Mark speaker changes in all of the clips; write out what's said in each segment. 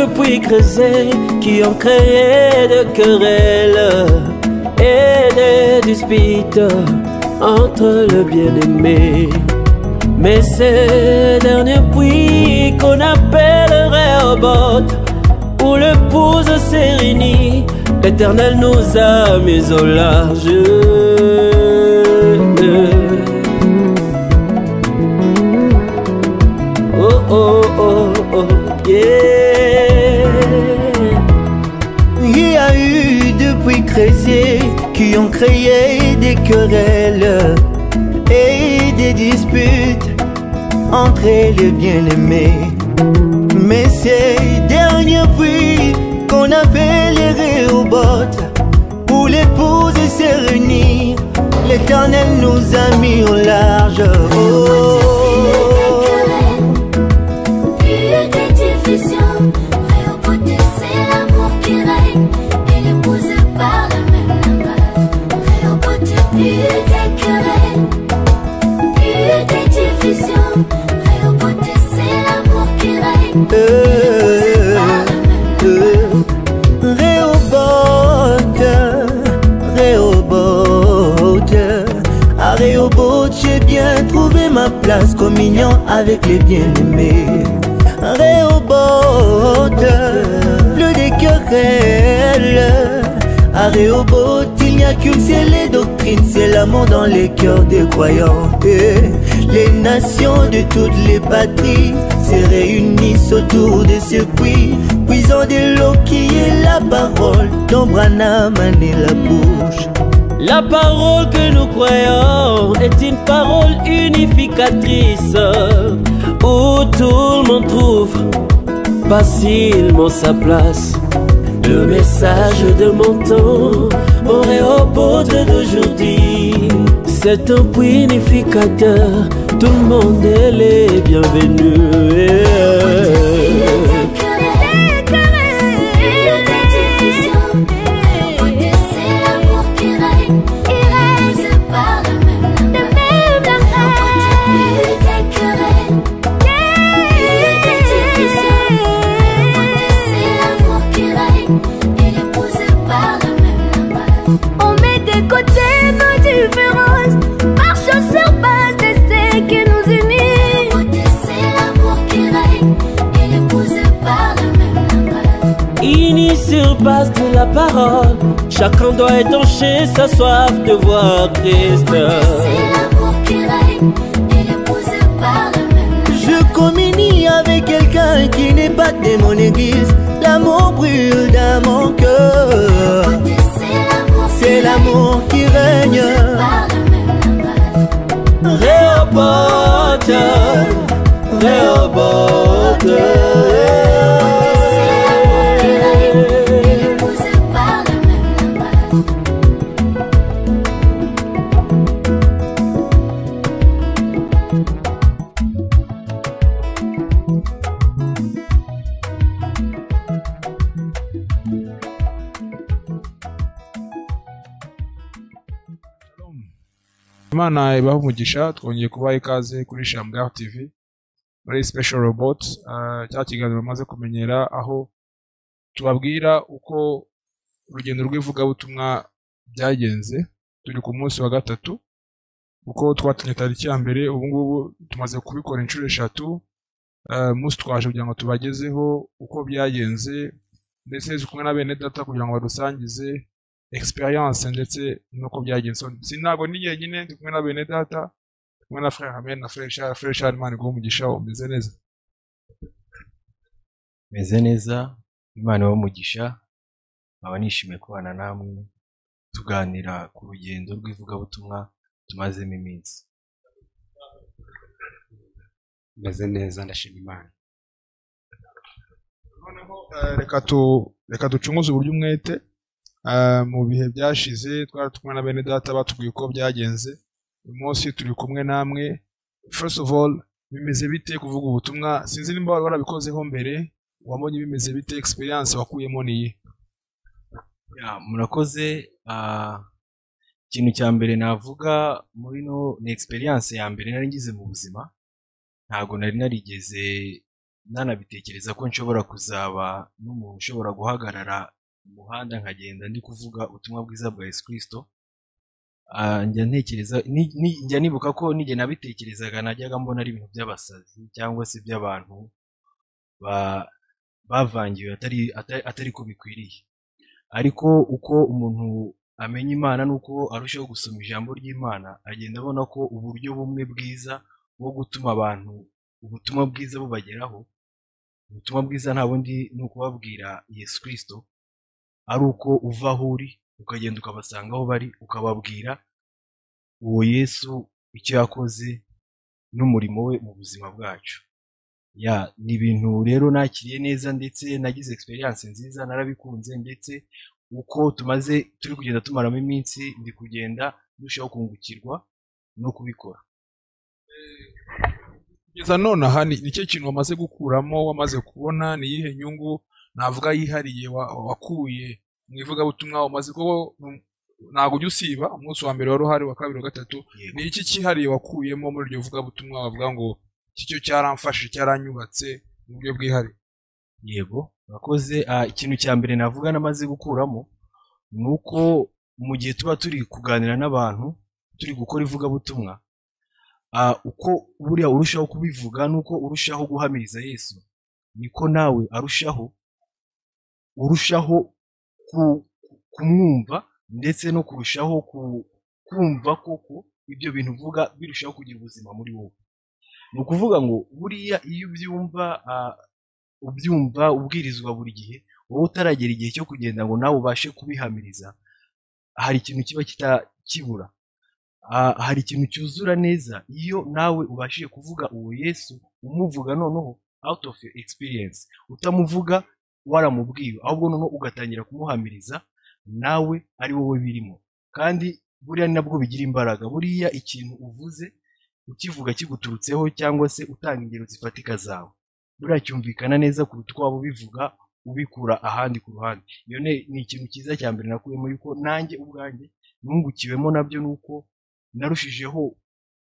Speaker 1: depuis Crézé qui ont créé des querelles et des disputes entre le bien-aimé. Mais ces derniers puits qu'on appellerait Rehoboth, où l'épouse s'est réunie, l'Éternel nous a mis au large. Oh oh oh oh yeah.
Speaker 2: Il y a eu depuis Crézé qui ont créé des querelles et des disputes entre les bien-aimés. Mais ces derniers puits qu'on appelle les Rehoboth, où l'épouse s'est réunie, l'Éternel nous a mis au large. Oh. À Rehoboth, j'ai bien trouvé ma place, communion avec les bien-aimés. À Rehoboth, plus des querelles. À Rehoboth, il n'y a qu'une seule doctrine, c'est l'amour dans les cœurs des croyants. Et les nations de toutes les patries se réunissent autour de ce puits, puisant de l'eau qui est la parole dont Branham a né la bouche.
Speaker 1: La parole que nous croyons est une parole unificatrice, où tout le monde trouve facilement sa place. Le message de mon temps au Rehoboth d'aujourd'hui, c'est un puits unificateur, tout le monde est les bienvenus. Sur base de la parole, chacun doit étancher sa soif de voir Christ.
Speaker 2: Je communie avec quelqu'un qui n'est pas de mon église. L'amour brûle dans mon cœur. C'est l'amour qui règne. Rehoboth, Rehoboth.
Speaker 3: Imana ibaho umugisha, twongeye kubaha ikaze kuri Shamgar TV muri Special Robot, cya kiganiro bamaze kumenyera, aho tubabwira uko urugendo rw'ivugabutumwa byagenze. Turi ku munsi wa gatatu, uko twatangiye tariki ya mbere, ubu ngubu tumaze kubikora inshuro 3. Munsi twaje kugira ngo tubagezeho uko byagenze, ndetse kumwe na bene data kugira ngo badusangize experience ndetse nuko byagenze. Sinago ni yenyine, ndi kumwe na bene data, kumwe na frère Amen na frère Charles. Imana iguhe umugisha. Umeze neza?
Speaker 4: Meze neza, Imana ibahe umugisha. Nkaba nishimiye kubana namwe tuganira ku rugendo rw'ivugabutumwa tumazemo iminsi.
Speaker 5: Meze neza, ndashima Imana.
Speaker 3: Reka ducunguze uburyo umwete. Mu bihe byashize twari kumwe na bene data batubwiye uko byagenze. Uyu munsi turi kumwe namwe. First of all, bimeze bite kuvuga ubutumwa? Sinzi nimba warabikozeho mbere, wabonye bimeze bite, experience wakuyemo niyi?
Speaker 4: Murakoze. Ikintu cya mbere navuga muri no ni experience ya mbere nari ngize mu buzima. Ntago nari narigeze nanabitekereza ko nshobora kuzaba n'umuntu ushobora guhagarara mu muhanda nkagenda ndi kuvuga ubutumwa bwiza bwa Yesu Kristo. Njya ntekereza njya nibuka ko nige nabitekerezaga najyaga mbona ari ibintu by'abasazi cyangwa se by'abantu bavangiwe atari ko bikwiriye. Ariko uko umuntu amenya Imana nuko arushaho gusoma ijambo ry'Imana agenda abona ko uburyo bumwe bwiza bwo gutuma abantu ubutumwa bwiza bubageraho, ubutumwa bwiza nta bundi ni ukubabwira Yesu Kristo, ari uko uva aho uri ukagenda ukabasanga aho bari ukababwira uwo Yesu icyo yakoze n'umurimo we mu buzima bwacu. Ni ibintu rero nakiriye neza ndetse nagize experience nziza, narabikunze, ndetse uko turi kugenda tumaramo iminsi ndi kugenda ndushaho kungukirwa no kubikora.
Speaker 3: Kugeza none aha nicyo kintu wamaze gukuramo, wamaze kubona ni iyihe nyungu navuga yihariye wakuye mu ivugabutumwa? umaze ko ntabwo ujya usiba, umunsi wa mbere wari uhari, wa kabiri, wa gatatu. Ni iki cyihariye wakuyemo muri iryo vugabutumwa wavuga ngo iki cyo cyaramfashije, cyaranyubatse mu buryo bwihariye?
Speaker 4: Yego, urakoze. Ikintu cya mbere navuga namaze gukuramo ni uko mu gihe tuba turi kuganira n'abantu turi gukora ivugabutumwa, uko buriya urushaho kubivuga nuko urushaho guhamiriza Yesu, niko nawe urushaho kumwumva ndetse no kurushaho kumva koko ibyo bintu uvuga birushaho kugira ubuzima muri wowe. Ni ukuvuga ngo buriya iyo ubyumva ubwirizwa buri gihe, wowe utaragera igihe cyo kugenda ngo nawe ubashe kubihamiriza, hari ikintu kiba kibura. Hari ikintu cyuzura neza iyo nawe ubashije kuvuga uwo Yesu, umuvuga noneho out of your experience, utamuvuga waramubwiwe, ahubwo noneho ugatangira kumuhamiriza nawe ari wowe birimo. Kandi buriya ni nabwo bigira imbaraga. Buriya ikintu uvuze ukivuga kiguturutseho cyangwa se utanga ingero zifatika zawe, buriya cyumvikana neza kuruta uko waba ubivuga ubikura ahandi ku ruhande. Iyo ni ikintu cyiza cya mbere nakuyemo, yuko nanjye ubwanjye nungukiwemo nabyo, nuko narushijeho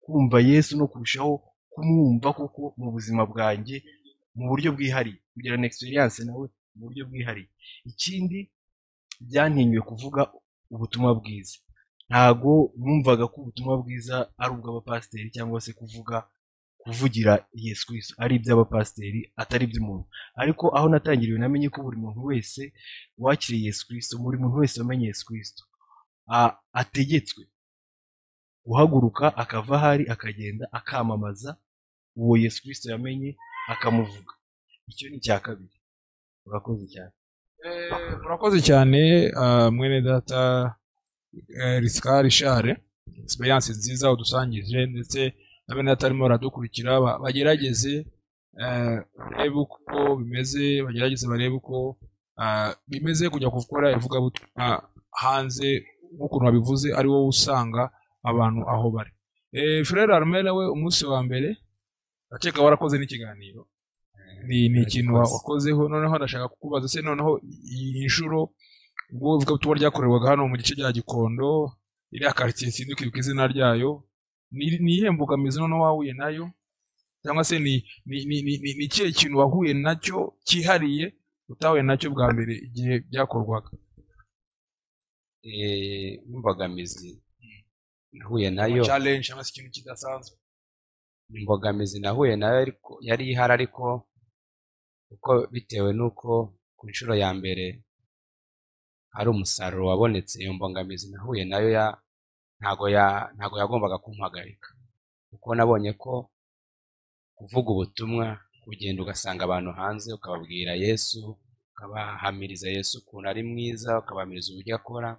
Speaker 4: kumva Yesu no kurushaho kumwumva koko mu buzima bwanjye mu buryo bwihariye, kugira na experience nawe mu buryo bwihariye. Ikindi byantinyuye kuvuga ubutumwa bwiza. Ntago numvaga ko ubutumwa bwiza ari ubw'abapasiteri cyangwa se kuvugira Yesu Kristo ari iby'abapasiteri atari iby'umuntu. Ariko aho natangiriwe namenye ko buri muntu wese wakiriye Yesu Kristo, buri muntu wese wamenye Yesu Kristo ategetswe guhaguruka akava ahari akagenda akamamaza uwo Yesu Kristo yamenye, akamuvuga. Icyo ni icya kabiri. Urakoze cyane.
Speaker 3: Urakoze cyane mwene data Risika Richard, experience nziza udusangije, ndetse n'abene atarimo baradukurikira bagerageze barebe uko bimeze, bagerageze barebe uko bimeze kujya gukora ivugabutumwa hanze nk'ukuntu babivuze, ari wowe usanga abantu aho bari. Frere Armel, we umunsi wa mbere akeka warakoze n'ikiganiro, ni ikintu wakozeho. Noneho ndashaka kukubaza se, noneho iyi nshuro ubwo ivugabutumwa ryakorerwaga hano mu gice cya Gikondo, iriya quartier sindukibuka izina ryayo, ni iyihe mbogamizi noneho wahuye nayo, cyangwa se ni ikihe kintu wahuye nacyo cyihariye utahuye nacyo bwa mbere igihe byakorwaga?
Speaker 5: Imbogamizi nahuye nayo,
Speaker 3: challenge cyangwa se ikintu kidasanzwe?
Speaker 5: imbogamizi nahuye nayo ariko yari ihari, ariko uko bitewe n'uko ku nshuro ya mbere hari umusaruro wabonetse, iyo mbogamizi nahuye nayo ntago yagombaga kumpagarika, kuko nabonye ko kuvuga ubutumwa, kugenda ugasanga abantu hanze ukababwira Yesu, ukabahamiriza Yesu ukuntu ari mwiza, ukabahamiriza uburyo akora,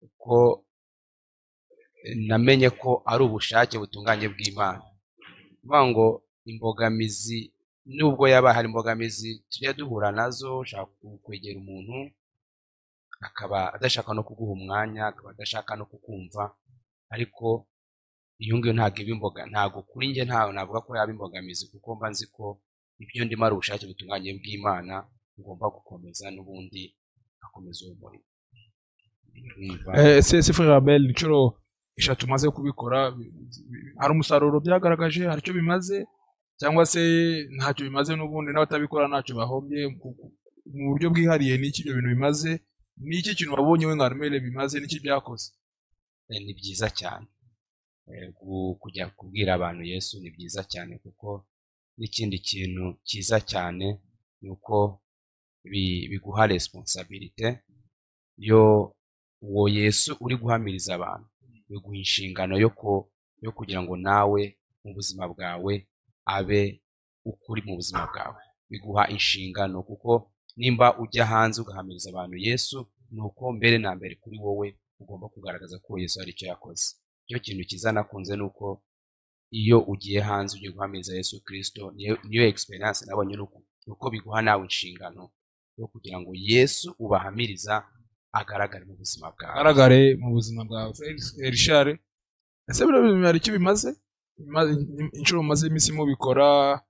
Speaker 5: uko namenye ko ari ubushake butunganye bw'Imana. Vuga ngo imbogamizi, nubwo yaba hari imbogamizi tujya duhura nazo, ushaka kwegera umuntu akaba adashaka no kuguha umwanya, akaba adashaka no kukumva, ariko iyo ngiyo ntabwo kuri njye navuga ko yaba imbogamizi, kuko mba nzi ko ibyo ndimo ari ubushake butunganye bw'Imana, ngomba gukomeza n'ubundi akomeza uwo murimo.
Speaker 3: Se Frere Armel, inshuro 3 umaze kubikora, hari umusaruro byagaragaje? Hari icyo bimaze? cyangwa se ntacyo bimaze n'ubundi n'abatabikora ntacyo bahombye mu buryo bwihariye n'iki ibyo bintu bimaze n'iki kintu wabonye we nka Armel bimaze n'iki byakoze?
Speaker 5: Ni byiza cyane kujya kubwira abantu Yesu ni byiza cyane, kuko n'ikindi kintu cyiza cyane ni uko biguha responsabilite yo uwo Yesu uri guhamiriza abantu, biguha inshingano yo kugira ngo nawe mu buzima bwawe abe ukuri mu buzima bwawe, biguha inshingano kuko nimba ujya hanze ugahamiriza abantu Yesu, ni uko mbere na mbere kuri wowe ugomba kugaragaza ko Yesu hari icyo yakoze. Icyo kintu cyiza nakunze ni uko iyo ugiye hanze ugiye guhamiriza Yesu Kristo, niyo experience nabonye nuko biguha nawe inshingano yo kugira ngo Yesu ubahamiriza agaragare mu buzima bwawe.
Speaker 3: Richard, ese hari icyo bimaze inshuro maze iminsi mubikora,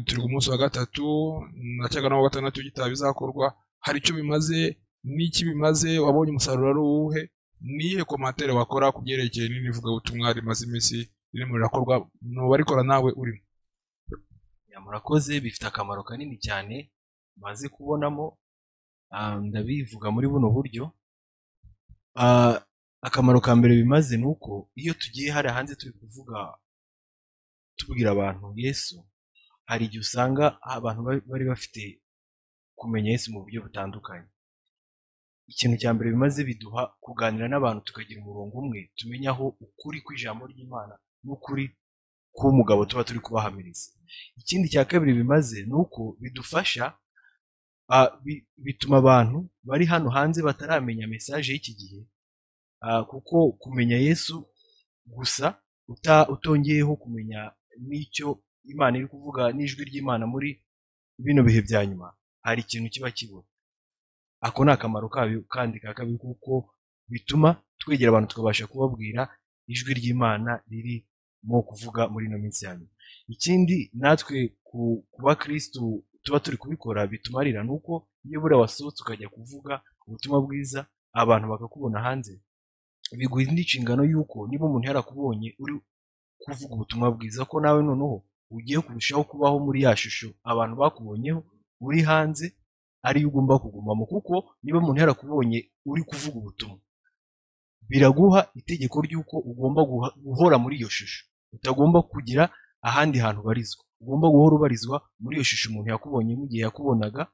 Speaker 3: turi ku munsi wa 3 nacyaga no wa 6 gitaha bizakorwa, hari icyo bimaze n'iki bimaze? Wabonye umusaruro ari uwuhe? Niye komantere wakora kubyerekeye n'inivuga ubutumwa rimaze iminsi ririmo rirakorwa no barikora nawe urimo?
Speaker 4: Murakoze, bifite akamaro kanini cyane maze kubonamo. Ndabivuga muri buno buryo. Akamaro ka mbere bimaze ni uko iyo tugiye hari hanze turi kuvuga tubwira abantu Yesu, hari igihe usanga abantu bari bafite kumenya Yesu mu buryo butandukanye. Ikintu cya mbere bimaze biduha kuganira n'abantu tukagira umurongo umwe, tumenya aho ukuri kw'ijambo ry'Imana n'ukuri k'umugabo tuba turi kubahamiriza. Ikindi cya kabiri bimaze ni uko bidufasha, bituma abantu bari hano hanze bataramenya mesaje y'iki gihe, kuko kumenya Yesu gusa utongeyeho kumenya n'icyo Imana iri kuvuga n'ijwi ry'Imana muri bino bihe bya nyuma, hari ikintu kiba kibura. Ako ni akamaro kabyo kandi ka kabiri, kuko bituma twegera abantu tukabasha kubabwira ijwi ry'Imana ririmo kuvuga muri ino minsi ya nyuma. Ikindi natwe kuba Kristo tuba turi kubikora bitumarira, nuko iyo buriya wasohotse ukajya kuvuga ubutumwa bwiza abantu bakakubona hanze, biguha indi nshingano y'uko niba umuntu yarakubonye uri kuvuga ubutumwa bwiza, ko nawe noneho ugiye kurushaho kubaho muri ya shusho abantu bakubonyeho uri hanze ariyo ugomba kugumamo. Kuko niba umuntu yarakubonye uri kuvuga ubutumwa, biraguha itegeko ry'uko ugomba guhora muri iyo shusho, utagomba kugira ahandi hantu ubarizwa, ugomba guhora ubarizwa muri iyo shusho umuntu yakubonye mu gihe yakubonaga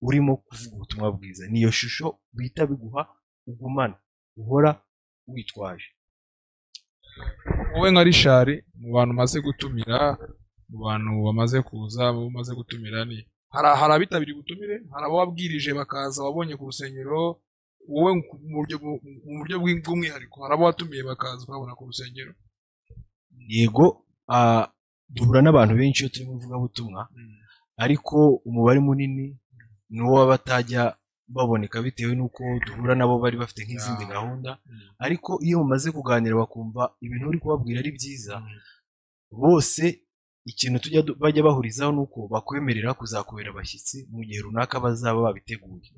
Speaker 4: urimo kuvuga ubutumwa bwiza. Niyo shusho bihita biguha ugumana, uhora witwaje.
Speaker 3: Wowe nka Richard, mu bantu maze gutumira, mu bantu bamaze kuza, bamaze gutumira, ni hari abitabiriye ubutumire, hari abo wabwirije bakaza wabonye ku rusengero, wowe mu buryo bw'umwihariko hari abo watumiye bakaza ukabona ku rusengero?
Speaker 4: Yego, duhura n'abantu benshi iyo turimo ivugabutumwa, ariko umubare munini ni uwo batajya baboneka bitewe n'uko duhura nabo bari bafite nk'izindi gahunda. Ariko iyo mumaze kuganira bakumva ibintu uri kubabwira ari byiza, bose ikintu bajya bahurizaho ni uko bakwemerera kuzakubera abashyitsi mu gihe runaka bazaba babiteguye.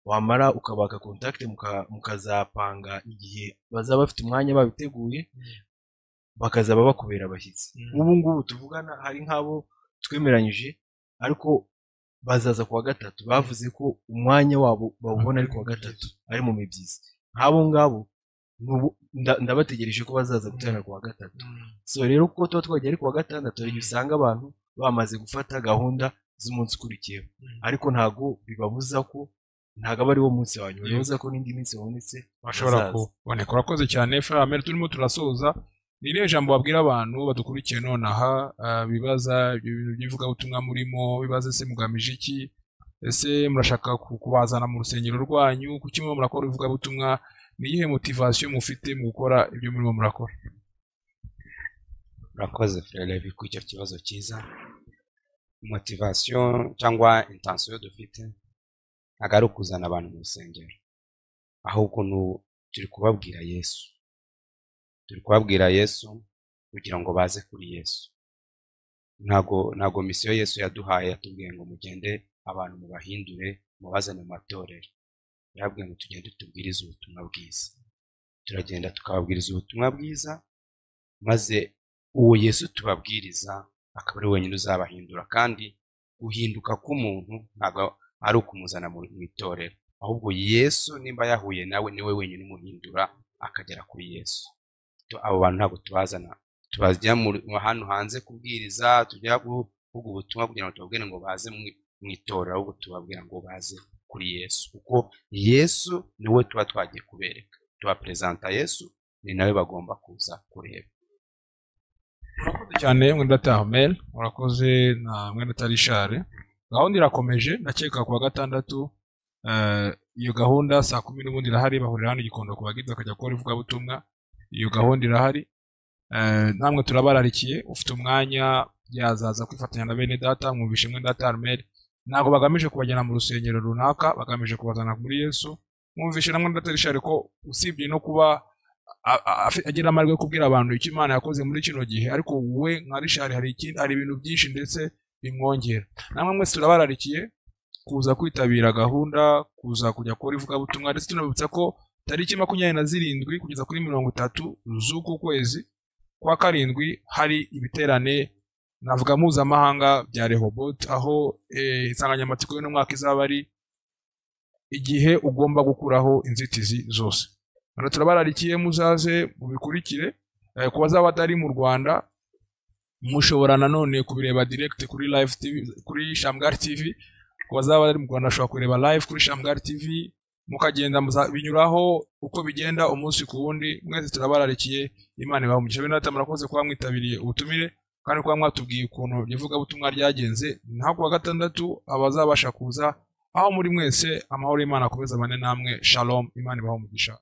Speaker 4: Wamara ukabaka kontakite mukazapanga igihe bazaba bafite umwanya babiteguye, bakazaba bakubera abashyitsi. Ubu ngubu tuvugana hari nk'abo twemeranyije, ariko bazaza kuwa 3, bavuze ko umwanya wabo bawubona ari kuwa 3 ari mu mibyizi. Nk'abo ngabo ndabategereje ko bazaza guterana kuwa 3. So rero kuko tuba twagiye ari kuwa 6, igihe usanga abantu bamaze gufata gahunda z'umunsi ukurikiyeho, ariko ntago bibabuza ko ntago aba ari wo munsi wa nyuma, bibabuza ko n'indi minsi wabonetse
Speaker 3: bashobora kuboneka. Urakoze cyane Framel, turimo turasoza. Ni irihe jambo wabwira abantu badukurikiye nonaha, bibaza ibintu by'ivugabutumwa murimo, bibaza ese mugamije iki, ese murashaka kubazana mu rusengero rwanyu, kuki murimo murakora ivugabutumwa, ni iyihe motivation mufite mu gukora ibyo murimo murakora?
Speaker 5: Urakoze Frere ku icyo kibazo cyiza. Motivation cyangwa intention dufite ntabwo ari ukuzana abantu mu rusengero, ahubwo turi kubabwira Yesu. Turi kubabwira Yesu kugira ngo baze kuri Yesu. Ntago misiyo Yesu yaduhaye yatubwiye ngo mugende abantu mubahindure mubazane mu matorero. Yarabwiye ngo tugende tubwirize ubutumwa bwiza. Turagenda tukababwiriza ubutumwa bwiza, maze uwo Yesu tubabwiriza akaba ari wenyine uzabahindura, kandi guhinduka k'umuntu ntabwo ari ukumuzana mu itorero, ahubwo Yesu nimba yahuye nawe niwe wenyine umuhindura akagera kuri Yesu. Abo bantu ntabwo tubazana tubajya hano hanze kubwiriza, tujya kuvuga ubutumwa kugira ngo tubabwire ngo baze mu itorero, ahubwo tubabwira ngo baze kuri Yesu, kuko Yesu niwe tuba twagiye kubereka, tubapresenta Yesu, ni nawe bagomba kuza kureba.
Speaker 3: Murakoze cyane mwenda Tahmel, murakoze na mwenda Richard. Gahunda irakomeje, ndakeka kuwa gatandatu iyo gahunda saa 10 n'ubundi irahari, bahurira hano Gikondo ku bagize akajya gukora ivugabutumwa. Iyo gahunda irahari, namwe turabararikiye, ufite umwanya yazaza kwifatanya na bene data, mwumvishe mwenda Tahmel. Ntabwo bagamije kubajyana mu rusengero runaka, bagamije kubazana muri Yesu. Mwumvishe na mwenda Richard ko usibye no kuba agira amahirwe yo kubwira abantu icyo Imana yakoze muri kino gihe, ariko wowe nka Richard hari ibintu byinshi ndetse bimwongera. Namwe mwese turabararikiye kuza kwitabira gahunda, kuza kujya kora ivugabutumwa, ndetse tunabutsa ko tariki 27 kugeza kuri 30 z'uku kwezi kwa karindwi hari ibiterane navuga mpuzamahanga bya Rehoboth, aho insanganyamatsiko y'uno mwaka izaba ari igihe ugomba gukuraho inzitizi zose. Turabararikiye muzaze mubikurikire. Ku bazaba batari mu Rwanda, mushobora nanone kubireba direct kuri live TV, kuri Shamgar TV. Ku bazaba bari mu Rwanda ashobora kureba live kuri Shamgar TV, mukagenda binyuraho uko bigenda umunsi ku wundi. Mwese turabararikiye, Imana ibahumugishe. Bene data murakoze kuba mwitabiriye ubutumire kandi kuba mwatubwiye ukuntu ivugabutumwa ryagenze. Naho kuwa gatandatu abazabasha kuza, aho muri mwese amahoro y'Imana akomeza bane namwe. Shalom, Imana ibahumugisha.